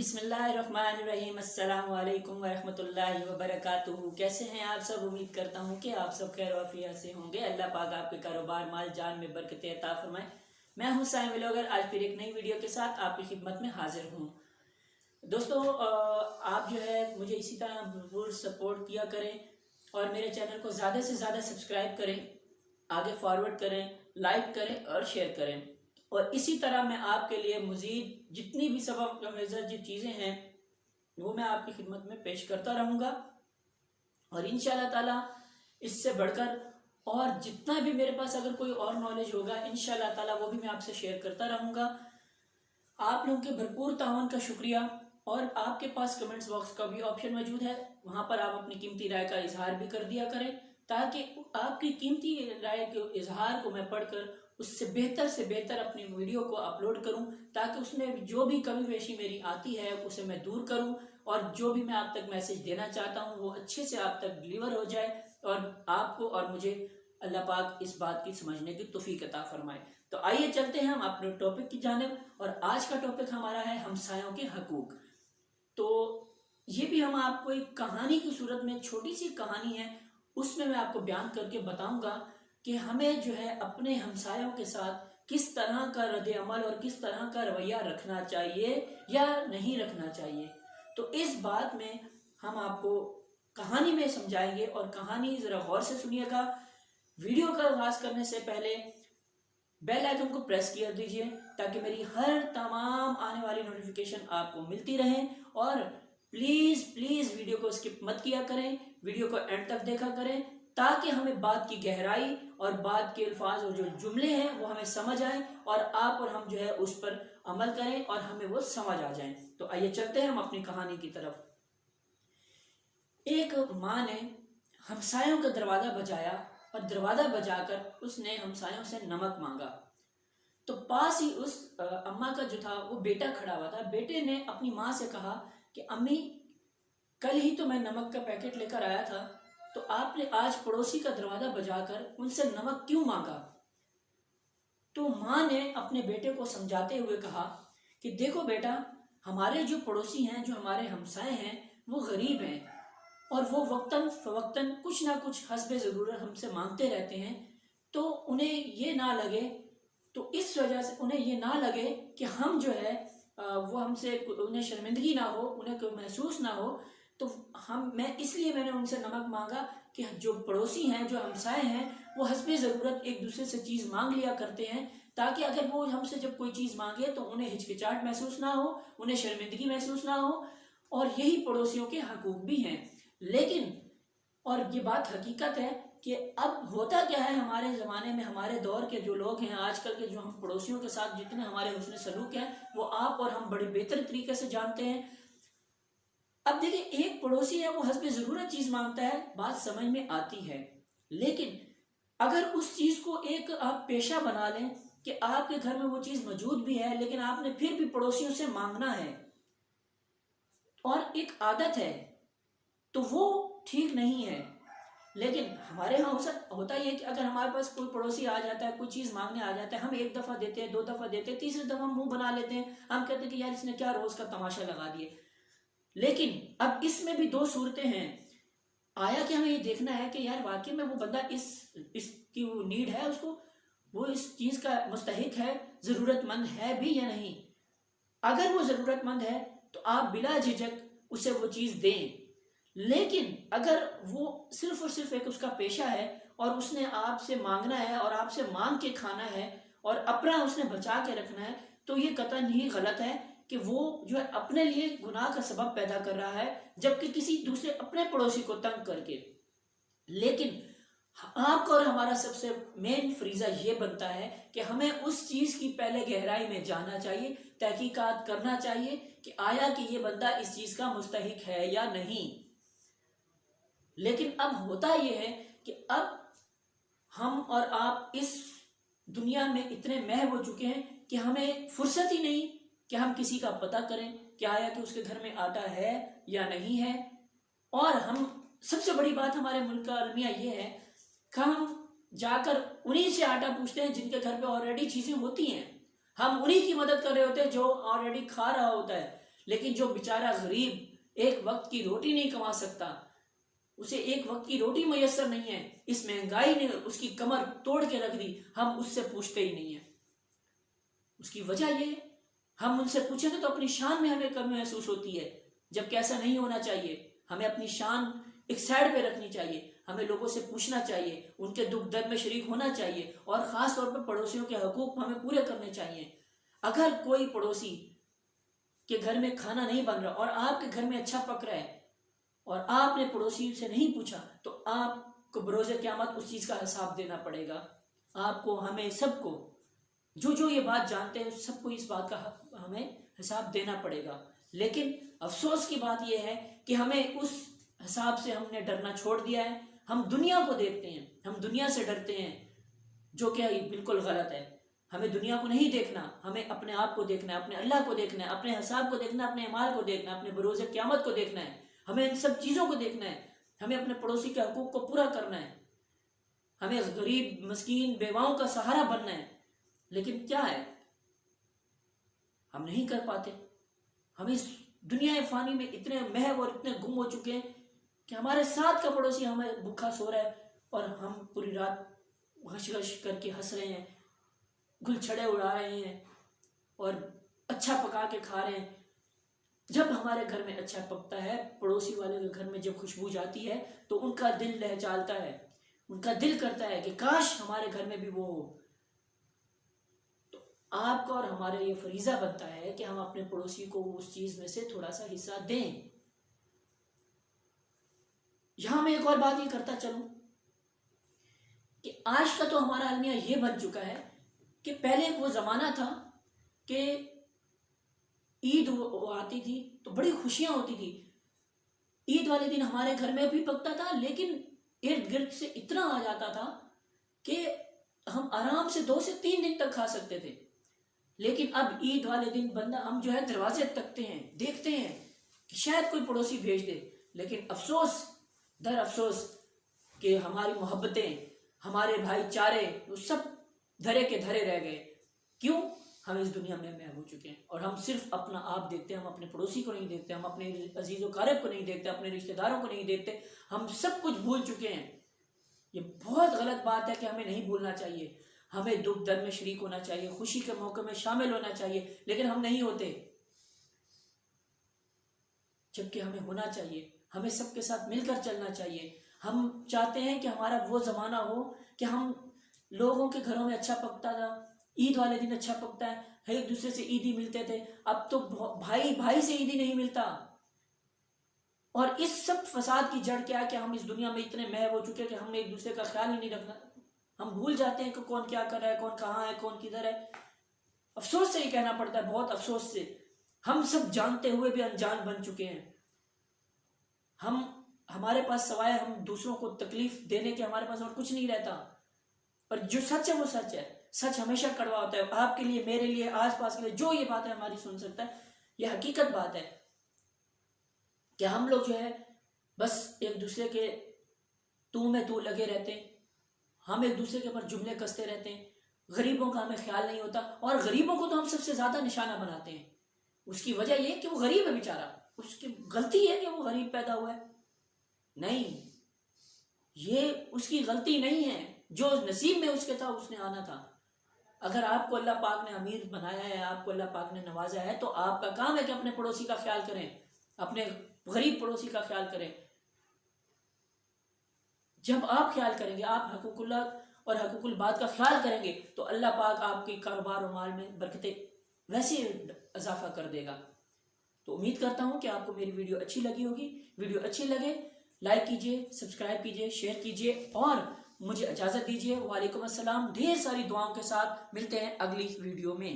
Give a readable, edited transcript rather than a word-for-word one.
बिस्मिल्लाहिर्रहमानिर्रहीम। अस्सलाम वालेकुम वरहमतुल्लाहि वबरकातुहू। कैसे हैं आप सब? उम्मीद करता हूँ कि आप सब खैर वाफियत से होंगे। अल्लाह पाक आपके कारोबार, माल, जान में बरकत अता फरमाए। मैं हूँ साइम व्लॉगर, आज फिर एक नई वीडियो के साथ आपकी खिदमत में हाजिर हूँ। दोस्तों, आप जो है मुझे इसी तरह भरपूर सपोर्ट किया करें और मेरे चैनल को ज़्यादा से ज़्यादा सब्सक्राइब करें, आगे फॉरवर्ड करें, लाइक करें और शेयर करें। और इसी तरह मैं आपके लिए मज़ीद जितनी भी सबक आमेज़ जो चीज़ें हैं वो मैं आपकी खिदमत में पेश करता रहूँगा और इंशाअल्लाह ताला इससे बढ़कर और जितना भी मेरे पास अगर कोई और नॉलेज होगा इंशाअल्लाह ताला वो भी मैं आपसे शेयर करता रहूँगा। आप लोगों के भरपूर तावन का शुक्रिया। और आपके पास कमेंट्स बॉक्स का भी ऑप्शन मौजूद है, वहाँ पर आप अपनी कीमती राय का इजहार भी कर दिया करें ताकि आपकी कीमती राय के इजहार को मैं पढ़कर उससे बेहतर अपनी वीडियो को अपलोड करूं ताकि उसमें जो भी कमी पेशी मेरी आती है उसे मैं दूर करूं और जो भी मैं आप तक मैसेज देना चाहता हूं वो अच्छे से आप तक डिलीवर हो जाए और आपको और मुझे अल्लाह पाक इस बात की समझने की तौफीक अता फरमाए। तो आइए चलते हैं हम अपने टॉपिक की जानिब। और आज का टॉपिक हमारा है हमसायों के हकूक। तो ये भी हम आपको एक कहानी की सूरत में, छोटी सी कहानी है, उसमें मैं आपको बयान करके बताऊंगा कि हमें जो है अपने हमसायों के साथ किस तरह का रद्द अमल और किस तरह का रवैया रखना चाहिए या नहीं रखना चाहिए। तो इस बात में हम आपको कहानी में समझाएंगे और कहानी ज़रा गौर से सुनिएगा। वीडियो का आगाज करने से पहले बेल आइकन को प्रेस कर दीजिए ताकि मेरी हर तमाम आने वाली नोटिफिकेशन आपको मिलती रहे। और प्लीज़ प्लीज़ वीडियो को स्किप मत किया करें, वीडियो को एंड तक देखा करें ताकि हमें बात की गहराई और बात के अल्फाज और जो जुमले हैं वो हमें समझ आए और आप और हम जो है उस पर अमल करें और हमें वो समझ आ जाए। तो आइए चलते हैं हम अपनी कहानी की तरफ। एक माँ ने हमसायों का दरवाज़ा बजाया और दरवाज़ा बजाकर उसने हमसायों से नमक मांगा। तो पास ही उस अम्मा का जो था वो बेटा खड़ा हुआ था। बेटे ने अपनी माँ से कहा कि अम्मी, कल ही तो मैं नमक का पैकेट लेकर आया था, तो आपने आज पड़ोसी का दरवाज़ा बजाकर उनसे नमक क्यों मांगा? तो माँ ने अपने बेटे को समझाते हुए कहा कि देखो बेटा, हमारे जो पड़ोसी हैं, जो हमारे हमसाए हैं, वो गरीब हैं और वो वक्तन फवक्तन कुछ ना कुछ हस्बे ज़रूरत हमसे मांगते रहते हैं। तो उन्हें ये ना लगे, तो इस वजह से उन्हें ये ना लगे कि हम जो है वो हमसे, उन्हें शर्मिंदगी ना हो, उन्हें कोई महसूस ना हो। तो मैंने उनसे नमक मांगा कि जो पड़ोसी हैं, जो हमसाए हैं, वो हस्बे ज़रूरत एक दूसरे से चीज़ मांग लिया करते हैं ताकि अगर वो हमसे जब कोई चीज़ मांगे तो उन्हें हिचकिचाहट महसूस ना हो, उन्हें शर्मिंदगी महसूस ना हो। और यही पड़ोसियों के हकूक भी हैं। लेकिन और ये बात हकीकत है कि अब होता क्या है, हमारे ज़माने में, हमारे दौर के जो लोग हैं, आजकल के जो हम पड़ोसियों के साथ जितने हमारे हुस्न सलूक हैं वो आप और हम बड़े बेहतर तरीके से जानते हैं। अब देखिए, एक पड़ोसी है वो हस्बे ज़रूरत चीज़ मांगता है, बात समझ में आती है। लेकिन अगर उस चीज़ को एक आप पेशा बना लें कि आपके घर में वो चीज़ मौजूद भी है लेकिन आपने फिर भी पड़ोसियों से मांगना है और एक आदत है, तो वो ठीक नहीं है। लेकिन हमारे यहाँ होता ही है कि अगर हमारे पास कोई पड़ोसी आ जाता है, कोई चीज़ मांगने आ जाता है, हम एक दफ़ा देते हैं, दो दफ़ा देते हैं, तीसरी दफ़ा हम मुंह बना लेते हैं, हम कहते हैं कि यार इसने क्या रोज़ का तमाशा लगा दिए। लेकिन अब इसमें भी दो सूरतें हैं। आया कि हमें ये देखना है कि यार वाकई में वो बंदा इसकी वो नीड है, उसको वो इस चीज़ का मुस्तहिक है, ज़रूरतमंद है भी या नहीं। अगर वो ज़रूरतमंद है तो आप बिला झिझक उसे वो चीज़ दें। लेकिन अगर वो सिर्फ और सिर्फ एक उसका पेशा है और उसने आपसे मांगना है और आपसे मांग के खाना है और अपना उसने बचा के रखना है, तो ये कतई ही गलत है कि वो जो है अपने लिए गुनाह का सबब पैदा कर रहा है, जबकि किसी दूसरे अपने पड़ोसी को तंग करके। लेकिन आपका और हमारा सबसे मेन फरीजा ये बनता है कि हमें उस चीज़ की पहले गहराई में जानना चाहिए, तहकीकात करना चाहिए कि आया कि ये बंदा इस चीज़ का मुस्तहिक है या नहीं। लेकिन अब होता यह है कि अब हम और आप इस दुनिया में इतने महव हो चुके हैं कि हमें फुर्सत ही नहीं कि हम किसी का पता करें कि आया कि उसके घर में आटा है या नहीं है। और हम सबसे बड़ी बात हमारे मुल्क का अलमिया ये है कि हम जाकर उन्हीं से आटा पूछते हैं जिनके घर पे ऑलरेडी चीज़ें होती हैं। हम उन्हीं की मदद कर रहे होते हैं जो ऑलरेडी खा रहा होता है। لیکن جو بیچارہ غریب ایک وقت کی روٹی نہیں کما سکتا، اسے ایک وقت کی روٹی میسر نہیں ہے، اس مہنگائی نے اس کی کمر توڑ کے رکھ دی، ہم اس سے پوچھتے ہی نہیں ہیں۔ اس کی وجہ یہ ہے، ہم ان سے پوچھیں گے تو اپنی شان میں ہمیں کمی محسوس ہوتی ہے، جبکہ ایسا نہیں ہونا چاہیے۔ ہمیں اپنی شان ایک سائڈ پہ رکھنی چاہیے، ہمیں لوگوں سے پوچھنا چاہیے، ان کے دکھ درد میں شریک ہونا چاہیے، اور خاص طور پہ پڑوسیوں کے حقوق ہمیں پورے کرنے چاہیے۔ اگر کوئی پڑوسی کے گھر میں کھانا نہیں بن رہا اور آپ کے گھر میں اچھا پک رہا ہے اور آپ نے پڑوسی سے نہیں پوچھا، تو آپ کو بروز قیامت اس چیز کا حساب دینا پڑے گا۔ آپ کو، ہمیں سب کو، جو یہ بات جانتے ہیں سب کو اس بات کا ہمیں حساب دینا پڑے گا۔ لیکن افسوس کی بات یہ ہے کہ ہمیں اس حساب سے ہم نے ڈرنا چھوڑ دیا ہے۔ ہم دنیا کو دیکھتے ہیں، ہم دنیا سے ڈرتے ہیں، جو کہ بالکل غلط ہے۔ ہمیں دنیا کو نہیں دیکھنا، ہمیں اپنے آپ کو دیکھنا ہے، اپنے اللہ کو دیکھنا ہے، اپنے حساب کو دیکھنا ہے، اپنے اعمال کو دیکھنا ہے، اپنے بروز قیامت کو دیکھنا ہے۔ ہمیں ان سب چیزوں کو دیکھنا ہے، ہمیں اپنے پڑوسی کے حقوق کو پورا کرنا ہے، ہمیں غریب مسکین بیواؤں کا سہارا بننا ہے۔ لیکن کیا ہے، ہم نہیں کر پاتے۔ ہم اس دنیا فانی میں اتنے محو اور اتنے گم ہو چکے ہیں کہ ہمارے ساتھ کا پڑوسی ہمیں بھوکا سو رہا ہے اور ہم پوری رات غش غش کر کے ہنس رہے ہیں، گل چھڑے اڑا رہے ہیں اور اچھا پکا کے کھا رہے ہیں۔ جب ہمارے گھر میں اچھا پکتا ہے، پڑوسی والے کے گھر میں جب خوشبو جاتی ہے تو ان کا دل لہچالتا ہے، ان کا دل کرتا ہے کہ کاش ہمارے گھر میں بھی وہ ہو۔ تو آپ کا اور ہمارا یہ فریضہ بنتا ہے کہ ہم اپنے پڑوسی کو اس چیز میں سے تھوڑا سا حصہ دیں۔ یہاں میں ایک اور بات یہ کرتا چلوں کہ آج کا تو ہمارا المیہ یہ بن چکا ہے کہ پہلے وہ زمانہ تھا کہ عید آتی تھی تو بڑی خوشیاں ہوتی تھی۔ عید والے دن ہمارے گھر میں بھی پکتا تھا، لیکن ارد گرد سے اتنا آ جاتا تھا کہ ہم آرام سے 2 سے 3 دن تک کھا سکتے تھے۔ لیکن اب عید والے دن بندہ ہم جو ہے دروازے تکتے ہیں، دیکھتے ہیں کہ شاید کوئی پڑوسی بھیج دے، لیکن افسوس در افسوس کہ ہماری محبتیں، ہمارے بھائی چارے، وہ سب دھرے کے دھرے رہ گئے۔ کیوں؟ ہم اس دنیا میں محو ہو چکے ہیں اور ہم صرف اپنا آپ دیکھتے ہیں، ہم اپنے پڑوسی کو نہیں دیکھتے، ہم اپنے عزیز و قارب کو نہیں دیکھتے، اپنے رشتہ داروں کو نہیں دیکھتے، ہم سب کچھ بھول چکے ہیں۔ یہ بہت غلط بات ہے کہ ہمیں نہیں بھولنا چاہیے، ہمیں دکھ درد میں شریک ہونا چاہیے، خوشی کے موقع میں شامل ہونا چاہیے، لیکن ہم نہیں ہوتے، جبکہ ہمیں ہونا چاہیے۔ ہمیں سب کے ساتھ مل کر چلنا چاہیے۔ ہم چاہتے ہیں کہ ہمارا وہ زمانہ ہو کہ ہم لوگوں کے گھروں میں اچھا پکتا تھا، عید والے دن اچھا پکتا ہے، ایک دوسرے سے عیدی ملتے تھے۔ اب تو بھائی بھائی سے عیدی نہیں ملتا۔ اور اس سب فساد کی جڑ کیا ہے کہ ہم اس دنیا میں اتنے محو ہو چکے کہ ہم نے ایک دوسرے کا خیال ہی نہیں رکھنا، ہم بھول جاتے ہیں کہ کون کیا کر رہا ہے، کون کہاں ہے، کون کدھر ہے۔ افسوس سے یہ کہنا پڑتا ہے، بہت افسوس سے، ہم سب جانتے ہوئے بھی انجان بن چکے ہیں۔ ہمارے پاس سوائے ہم دوسروں کو تکلیف دینے کے ہمارے پاس اور کچھ نہیں رہتا۔ اور جو سچ ہے وہ سچ ہے، سچ ہمیشہ کڑوا ہوتا ہے۔ آپ کے لیے، میرے لیے، آس پاس کے لیے جو یہ بات ہے ہماری سن سکتا ہے، یہ حقیقت بات ہے کہ ہم لوگ جو ہے بس ایک دوسرے کے تو میں تو لگے رہتے ہیں، ہم ایک دوسرے کے اوپر جملے کستے رہتے ہیں، غریبوں کا ہمیں خیال نہیں ہوتا، اور غریبوں کو تو ہم سب سے زیادہ نشانہ بناتے ہیں۔ اس کی وجہ یہ کہ وہ غریب ہے بیچارہ، اس کی غلطی ہے کہ وہ غریب پیدا ہوا ہے؟ نہیں، یہ اس کی غلطی نہیں ہے، جو نصیب میں اس کے تھا اس نے آنا تھا۔ اگر آپ کو اللہ پاک نے امیر بنایا ہے، آپ کو اللہ پاک نے نوازا ہے، تو آپ کا کام ہے کہ اپنے پڑوسی کا خیال کریں، اپنے غریب پڑوسی کا خیال کریں۔ جب آپ خیال کریں گے، آپ حقوق اللہ اور حقوق العباد کا خیال کریں گے، تو اللہ پاک آپ کے کاروبار و مال میں برکتیں ویسے اضافہ کر دے گا۔ تو امید کرتا ہوں کہ آپ کو میری ویڈیو اچھی لگی ہوگی۔ ویڈیو اچھی لگے لائک کیجئے، سبسکرائب کیجئے، شیئر کیجئے اور مجھے اجازت دیجئے۔ وعلیکم السلام۔ ڈھیر ساری دعاؤں کے ساتھ ملتے ہیں اگلی ویڈیو میں۔